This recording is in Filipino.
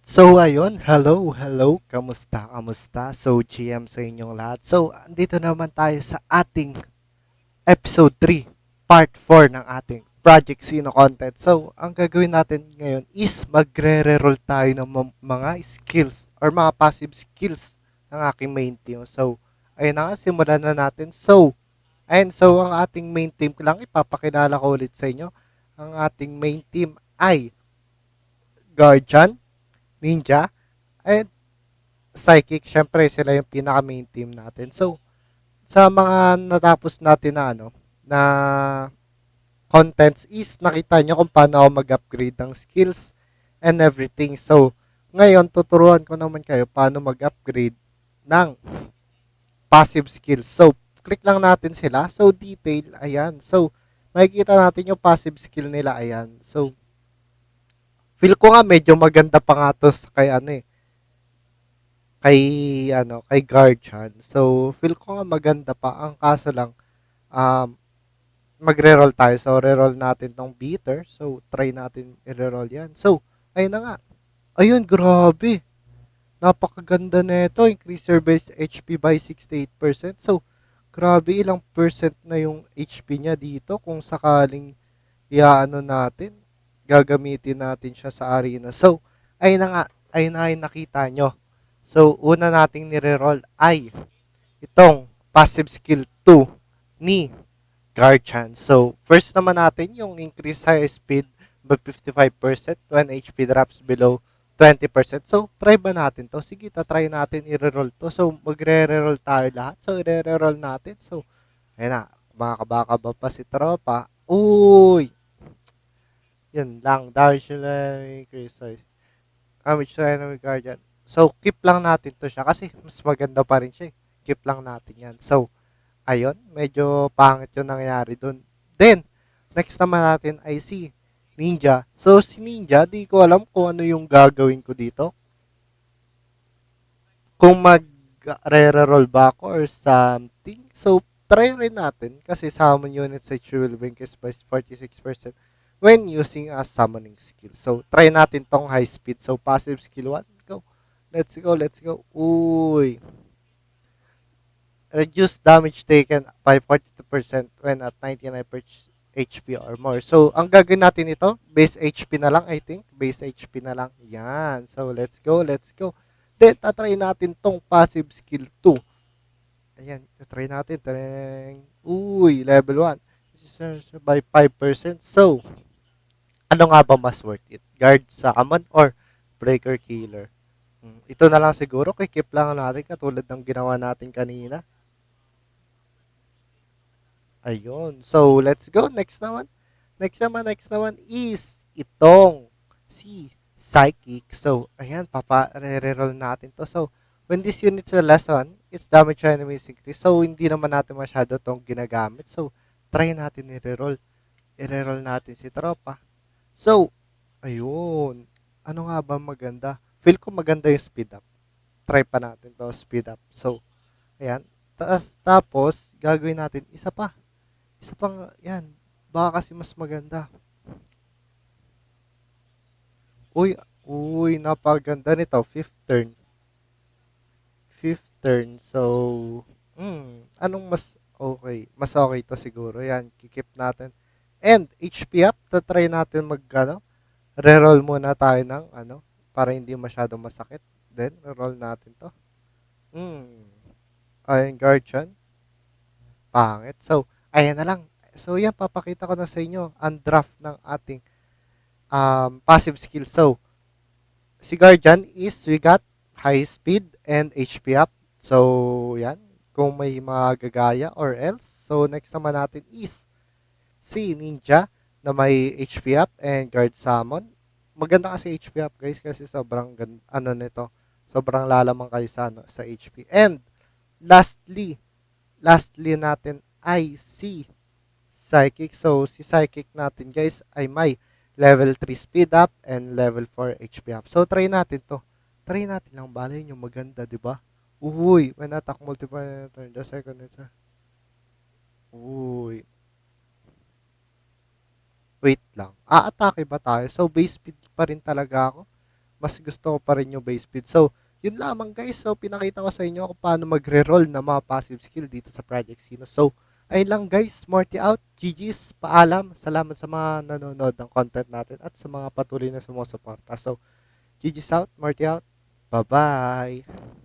So ayun, hello, kamusta? So GM sa inyong lahat. So andito naman tayo sa ating episode 3, part 4 ng ating Project Sino content. So ang gagawin natin ngayon is magre-reroll tayo ng mga skills or mga passive skills ng aking main team. So ayun na nga, simulan na natin. So ang ating main team ko lang ipapakilala ko ulit sa inyo. Ang ating main team ay Guardian, Ninja, and Psychic. Syempre sila yung pinaka main team natin. So sa mga natapos natin na na contents is nakita nyo kung paano ako mag-upgrade ng skills and everything. So ngayon tuturuan ko naman kayo paano mag-upgrade ng passive skills. So click lang natin sila. So detail, ayan. So makikita natin yung passive skill nila, ayan. So feel ko nga medyo maganda pa nga to kay kay Guardian. So feel ko nga maganda pa. Ang kaso lang um magre-roll tayo. So, re-roll natin tong beater. So, try natin i-roll yan. So, ayun na nga. Ayun, grabe. Napakaganda nito. Increase your base HP by 68%. So, grabe ilang percent na yung HP niya dito kung sakaling iaano natin. Gagamitin natin siya sa arena. So, ayun na nga. Ayun na yung nakita nyo. So, una nating nire-roll ay itong passive skill 2 ni Garchand. So, first naman natin yung increase high speed by 55% when HP drops below 20%. So, try ba natin to? Sige, try natin i-reroll to. So, magre-reroll tayo lahat. So, i-reroll natin. So, ayun na. Makakabaka ba pa si tropa? Uy! Yun lang. Damage nila increase size. Damage to enemy guardian. So, keep lang natin to siya kasi mas maganda pa rin siya. Keep lang natin yan. So, ayun, medyo pangit yung nangyari dun. Then, next naman natin ay si Ninja. So, si Ninja, di ko alam kung ano yung gagawin ko dito. Kung mag-re-roll ba ako or something. So, try rin natin kasi summon units sa will be increased by 46% when using a summoning skill. So, try natin tong high speed. So, passive skill 1. Go. Let's go, let's go. Uy. Reduce damage taken by 42% when at 99% HP or more. So, ang gagawin natin ito, base HP na lang, I think. Base HP na lang. Yan. So, let's go, let's go. Then, tatry natin tong passive skill 2. Ayan, tatry natin. Tarang. Uy, level 1. By 5%. So, ano nga ba mas worth it? Guard sa common or breaker killer? Ito na lang siguro. Kikip lang natin katulad ng ginawa natin kanina. Ayun. So, let's go. Next naman is itong si Psychic. So, ayan, re-roll natin to. So, when this unit is a lesson, its damage to enemies increase. So, hindi naman natin masyado tong ginagamit. So, try natin i-reroll. I-reroll natin si tropa. So, ayun. Ano nga ba maganda? Feel ko maganda yung speed up. Try pa natin to, speed up. So, ayan. Tapos, gagawin natin isa pa. Isa pang, yan, baka kasi mas maganda. Uy, uy, napaganda nito. Fifth turn. Fifth turn. So, anong mas okay? Mas okay to siguro. Yan, kikip natin. And, HP up, tatry natin reroll muna tayo ng, para hindi masyadong masakit. Then, reroll natin to. Ayun, Guardian. Pangit. So, ayan na lang. So, yan, papakita ko na sa inyo ang draft ng ating passive skill. So, si Guardian is we got high speed and HP up. So, yan. Kung may mga gagaya or else. So, next naman natin is si Ninja na may HP up and Guard Summon. Maganda kasi HP up guys kasi sobrang nito. Sobrang lalamang kayo sa HP. And lastly natin ay si Psychic. So, si Psychic natin guys ay may level 3 speed up and level 4 HP up. So, try natin to. Try natin lang. Bala yun yung maganda, di ba? Uy, when attack multiple turn, the second is, uy. Wait lang, aatake ba tayo? So, base speed pa rin talaga ako. Mas gusto ko pa rin yung base speed. So, yun lamang guys. So, pinakita ko sa inyo kung paano magre-roll ng mga passive skill dito sa Project Sino. So, ayun lang guys. Morty out. GG's. Paalam. Salamat sa mga nanonood ng content natin at sa mga patuloy na sumusuporta. So, GG's out. Morty out. Bye-bye.